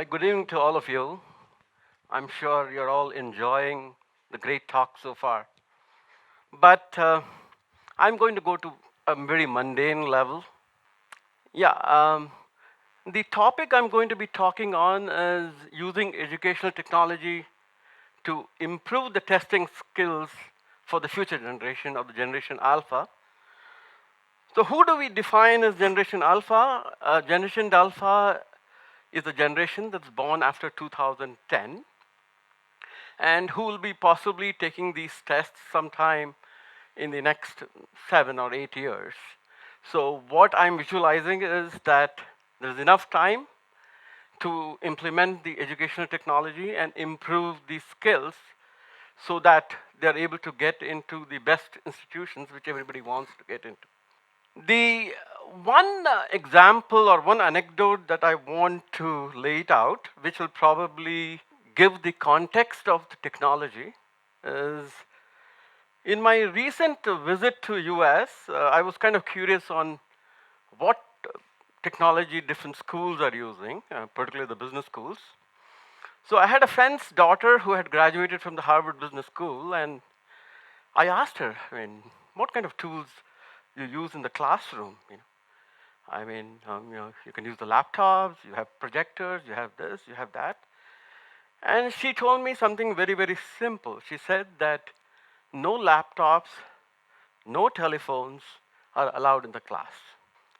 Good evening to all of you. I'm sure you're all enjoying the great talk so far. But I'm going to go to a very mundane level. Yeah, the topic I'm going to be talking on is using educational technology to improve the testing skills for the future generation of the Generation Alpha. So, who do we define as Generation Alpha? Generation Alpha is a generation that's born after 2010 and who will be possibly taking these tests sometime in the next 7 or 8 years. So, what I'm visualizing is that there's enough time to implement the educational technology and improve these skills so that they're able to get into the best institutions which everybody wants to get into. The one example or one anecdote that I want to lay it out, which will probably give the context of the technology, is in my recent visit to US, I was kind of curious on what technology different schools are using, particularly the business schools. So I had a friend's daughter who had graduated from the Harvard Business School, and I asked her, what kind of tools you use in the classroom? You can use the laptops, you have projectors, you have this, you have that. And she told me something very, very simple. She said that no laptops, no telephones are allowed in the class.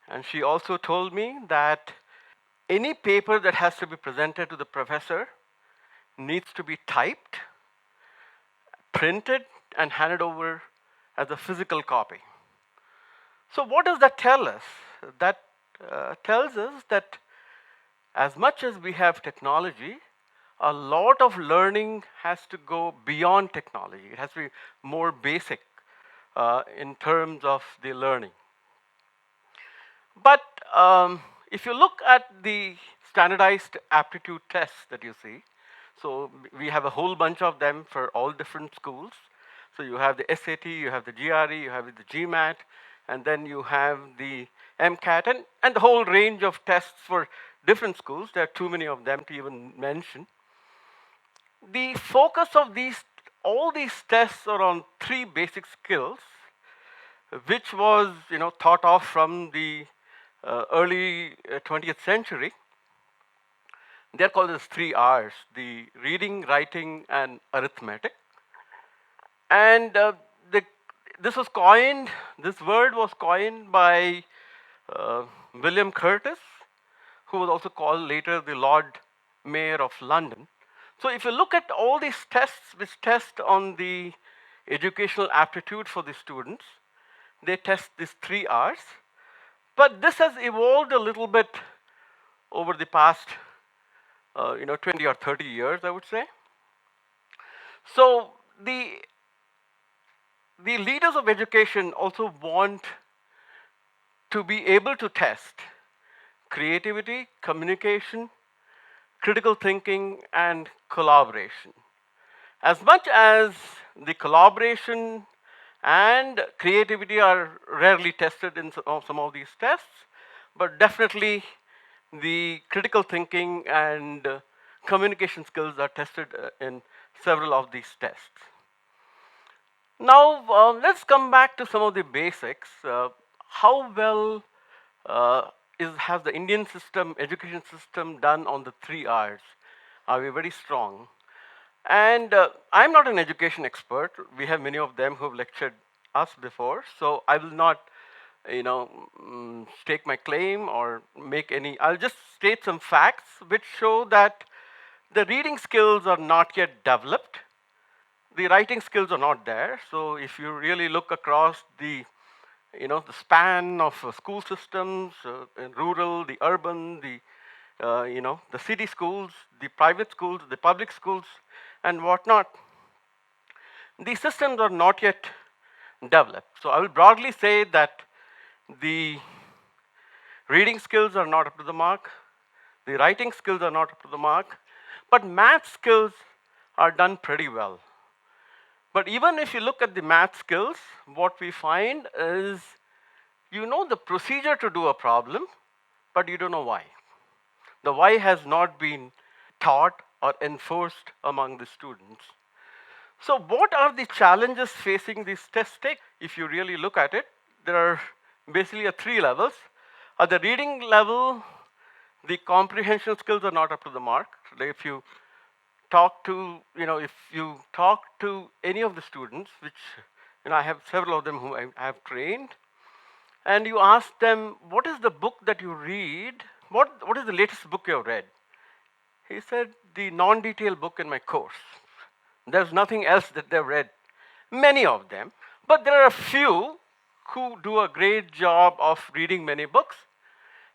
And she also told me that any paper that has to be presented to the professor needs to be typed, printed, and handed over as a physical copy. So, what does that tell us? That tells us that as much as we have technology, a lot of learning has to go beyond technology. It has to be more basic in terms of the learning. But if you look at the standardized aptitude tests that you see, so we have a whole bunch of them for all different schools. So you have the SAT, you have the GRE, you have the GMAT, and then you have the MCAT, and the whole range of tests for different schools. There are too many of them to even mention. The focus of all these tests are on three basic skills, which was thought of from the early 20th century. They're called as three R's: the reading, writing, and arithmetic. And this was coined. This word was coined by William Curtis, who was also called later the Lord Mayor of London. So if you look at all these tests which test on the educational aptitude for the students, they test these three R's. But this has evolved a little bit over the past 20 or 30 years, I would say. So the leaders of education also want to be able to test creativity, communication, critical thinking, and collaboration. As much as the collaboration and creativity are rarely tested in some of these tests, but definitely the critical thinking and communication skills are tested in several of these tests. Now, let's come back to some of the basics. How well has the Indian education system done on the three R's? Are we very strong? And I'm not an education expert. We have many of them who have lectured us before, so I will not, stake my claim or make any. I'll just state some facts which show that the reading skills are not yet developed. The writing skills are not there. So if you really look across the span of school systems, in rural, the urban, the city schools, the private schools, the public schools, and whatnot, these systems are not yet developed. So I will broadly say that the reading skills are not up to the mark, the writing skills are not up to the mark, but math skills are done pretty well. But even if you look at the math skills, what we find is you know the procedure to do a problem, but you don't know why. The why has not been taught or enforced among the students. So, what are the challenges facing these test takes? If you really look at it, there are basically three levels. At the reading level, the comprehension skills are not up to the mark. If you talk to, if you talk to any of the students, which, I have several of them who I have trained, and you ask them, what is the book that you read? What is the latest book you have read? He said, the non-detailed book in my course. There's nothing else that they've read. Many of them. But there are a few who do a great job of reading many books.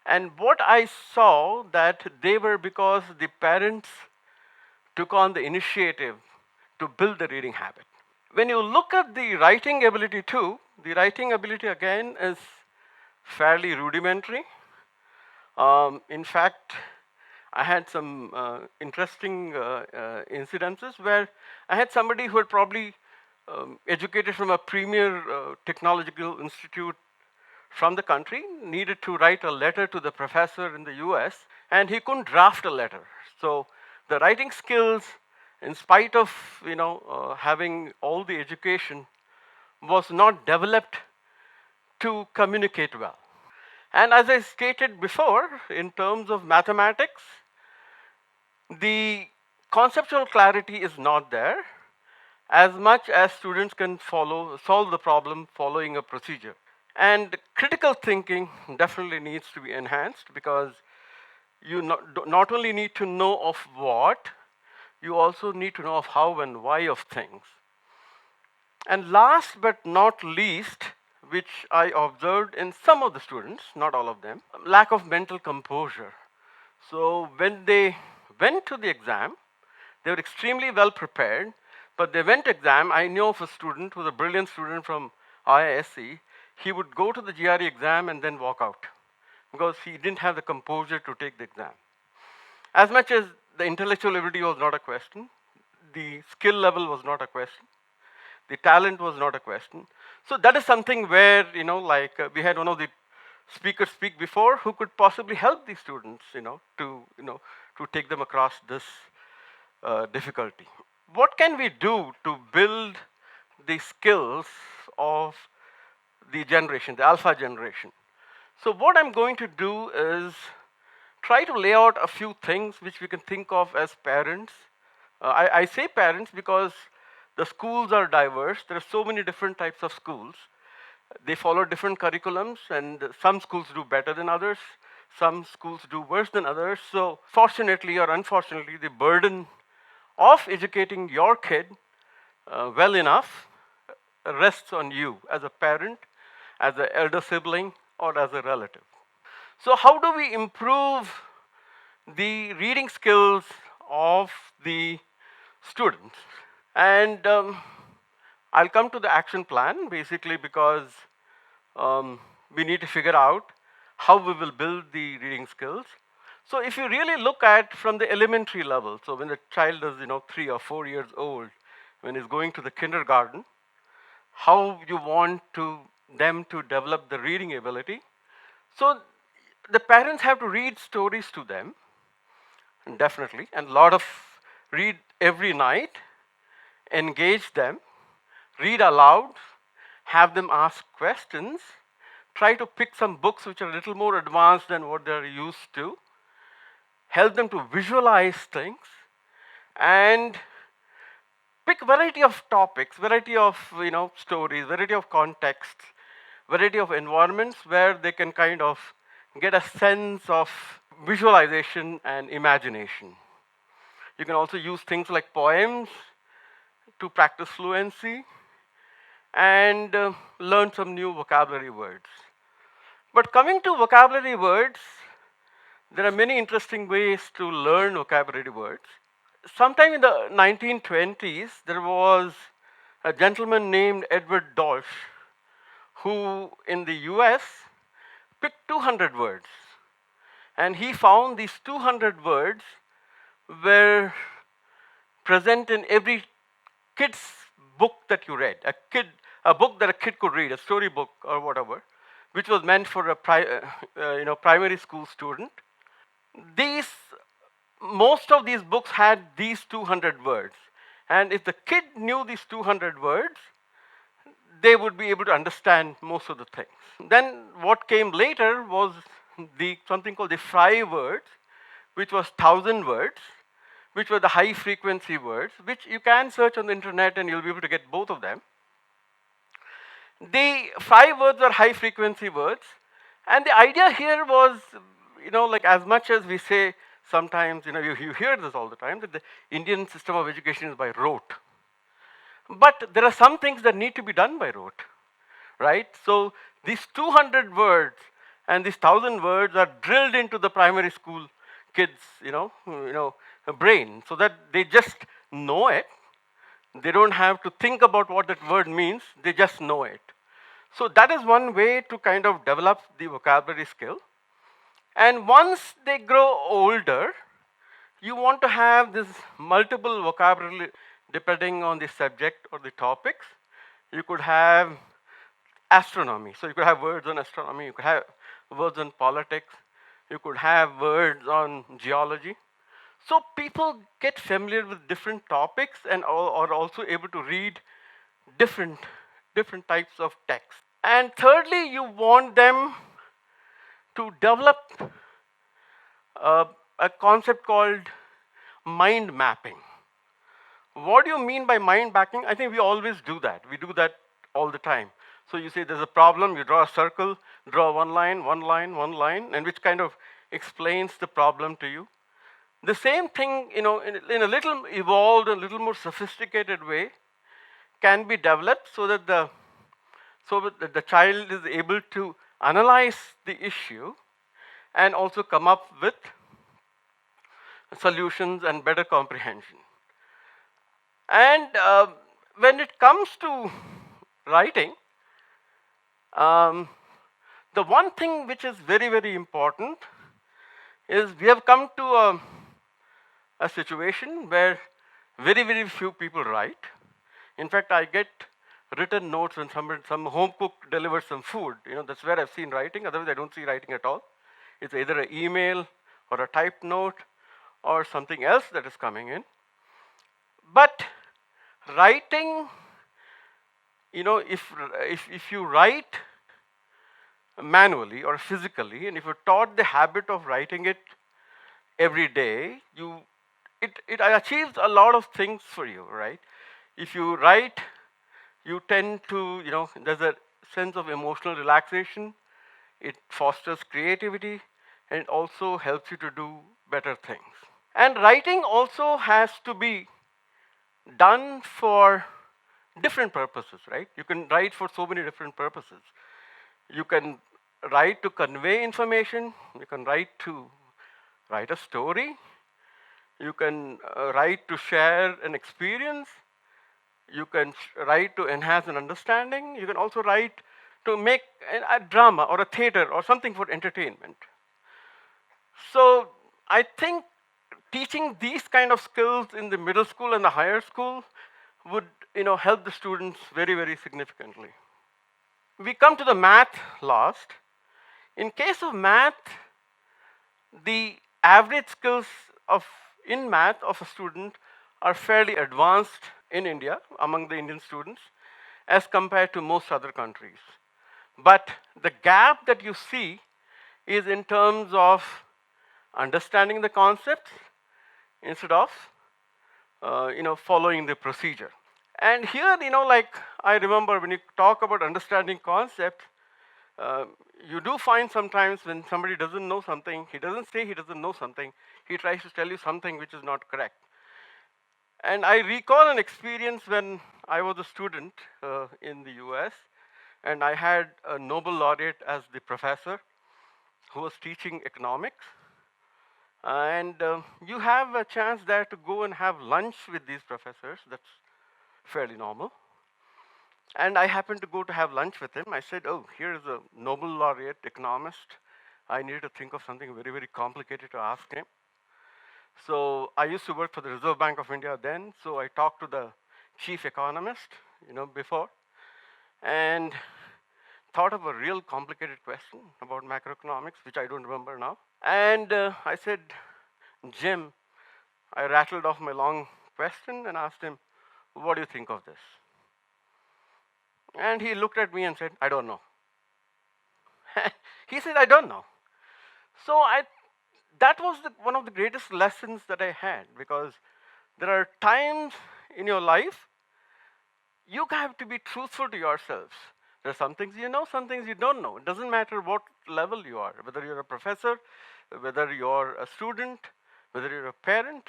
And what I saw that they were because the parents took on the initiative to build the reading habit. When you look at the writing ability too, the writing ability again is fairly rudimentary. In fact, I had some interesting incidences where I had somebody who had probably educated from a premier technological institute from the country, needed to write a letter to the professor in the US, and he couldn't draft a letter. So the writing skills, in spite of having all the education, was not developed to communicate well. And as I stated before, in terms of mathematics, the conceptual clarity is not there as much as students can solve the problem following a procedure. And critical thinking definitely needs to be enhanced because you not only need to know of what, you also need to know of how and why of things. And last but not least, which I observed in some of the students, not all of them, lack of mental composure. So when they went to the exam, they were extremely well prepared, but they went exam. I know of a student who was a brilliant student from IISc. He would go to the GRE exam and then walk out because he didn't have the composure to take the exam. As much as the intellectual ability was not a question, the skill level was not a question, the talent was not a question. So that is something where, we had one of the speakers speak before who could possibly help these students, to take them across this difficulty. What can we do to build the skills of the generation, the alpha generation? So what I'm going to do is try to lay out a few things which we can think of as parents. I say parents because the schools are diverse. There are so many different types of schools. They follow different curriculums, and some schools do better than others. Some schools do worse than others. So fortunately or unfortunately, the burden of educating your kid well enough rests on you as a parent, as an elder sibling, or as a relative. So how do we improve the reading skills of the students? And I'll come to the action plan basically because we need to figure out how we will build the reading skills. So if you really look at from the elementary level, so when the child is 3 or 4 years old, when he's going to the kindergarten, how you want them to develop the reading ability. So the parents have to read stories to them, definitely, and a lot of read every night, engage them, read aloud, have them ask questions, try to pick some books which are a little more advanced than what they're used to, help them to visualize things, and pick variety of topics, variety of stories, variety of contexts, variety of environments where they can kind of get a sense of visualization and imagination. You can also use things like poems to practice fluency and learn some new vocabulary words. But coming to vocabulary words, there are many interesting ways to learn vocabulary words. Sometime in the 1920s, there was a gentleman named Edward Dolch who in the US picked 200 words. And he found these 200 words were present in every kid's book that you read, a book that a kid could read, a storybook or whatever, which was meant for a primary school student. These most of these books had these 200 words. And if the kid knew these 200 words, they would be able to understand most of the things. Then what came later was the something called the fry words, which was 1,000 words, which were the high frequency words, which you can search on the internet and you'll be able to get both of them. The fry words are high frequency words, and the idea here was, like as much as we say sometimes, you hear this all the time, that the Indian system of education is by rote. But there are some things that need to be done by rote, right? So these 200 words and these 1,000 words are drilled into the primary school kids, brain, so that they just know it. They don't have to think about what that word means, they just know it. So that is one way to kind of develop the vocabulary skill. And once they grow older, you want to have this multiple vocabulary depending on the subject or the topics. You could have astronomy. So you could have words on astronomy, you could have words on politics, you could have words on geology. So people get familiar with different topics and are also able to read different types of text. And thirdly, you want them to develop a concept called mind mapping. What do you mean by mind mapping? I think we always do that. We do that all the time. So you say there's a problem, you draw a circle, draw one line, one line, one line, and which kind of explains the problem to you. The same thing, in a little evolved, a little more sophisticated way, can be developed so that the child is able to analyze the issue and also come up with solutions and better comprehension. And when it comes to writing, the one thing which is very, very important is we have come to a situation where very, very few people write. In fact, I get written notes when some home cook delivers some food. That's where I've seen writing. Otherwise, I don't see writing at all. It's either an email or a typed note or something else that is coming in. But writing, if you write manually or physically, and if you're taught the habit of writing it every day, it achieves a lot of things for you, right? If you write, you tend to, there's a sense of emotional relaxation, it fosters creativity, and it also helps you to do better things. And writing also has to be done for different purposes, right? You can write for so many different purposes. You can write to convey information, you can write a story, you can write to share an experience, you can write to enhance an understanding, you can also write to make a drama or a theater or something for entertainment. So I think teaching these kind of skills in the middle school and the higher school would help the students very, very significantly. We come to the math last. In case of math, the average skills in math of a student are fairly advanced in India, among the Indian students, as compared to most other countries. But the gap that you see is in terms of understanding the concepts instead of following the procedure. And here, like I remember when you talk about understanding concepts, you do find sometimes when somebody doesn't know something, he doesn't say he doesn't know something, he tries to tell you something which is not correct. And I recall an experience when I was a student in the US, and I had a Nobel laureate as the professor who was teaching economics. And you have a chance there to go and have lunch with these professors. That's fairly normal. And I happened to go to have lunch with him. I said, oh, here is a Nobel laureate economist. I needed to think of something very, very complicated to ask him. So I used to work for the Reserve Bank of India then. So I talked to the chief economist, before, and thought of a real complicated question about macroeconomics, which I don't remember now. And I said, Jim, I rattled off my long question and asked him, "What do you think of this?" And he looked at me and said, "I don't know." He said, "I don't know." So that was one of the greatest lessons that I had, because there are times in your life you have to be truthful to yourselves. There are some things you know, some things you don't know. It doesn't matter what level you are, whether you're a professor, whether you're a student, whether you're a parent.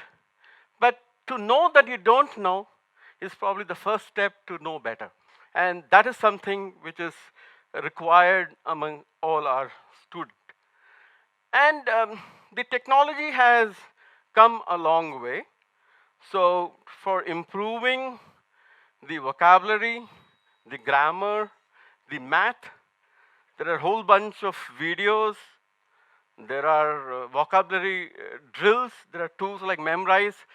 But to know that you don't know is probably the first step to know better. And that is something which is required among all our students. And the technology has come a long way. So, for improving the vocabulary, the grammar, the math, there are a whole bunch of videos. There are vocabulary drills. There are tools like Memrise,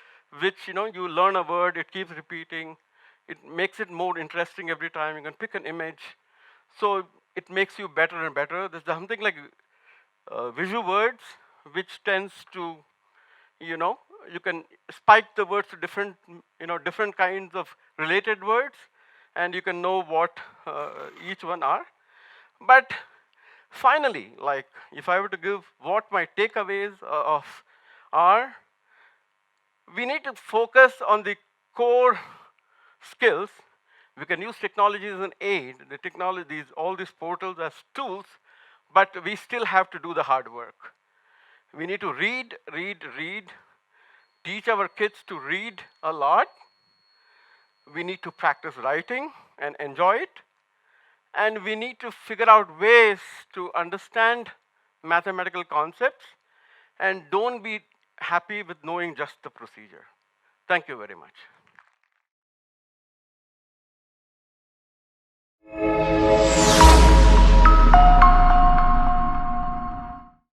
which you learn a word, it keeps repeating. It makes it more interesting every time. You can pick an image, so it makes you better and better. There's something like visual words, which tends to, you know, you can spike the words to different kinds of related words, and you can know what each one are. But finally, like if I were to give what my takeaways of are, we need to focus on the core skills. We can use technology as an aid, the technologies, all these portals as tools, but we still have to do the hard work. We need to read, read, read, teach our kids to read a lot. We need to practice writing and enjoy it. And we need to figure out ways to understand mathematical concepts, and don't be happy with knowing just the procedure. Thank you very much.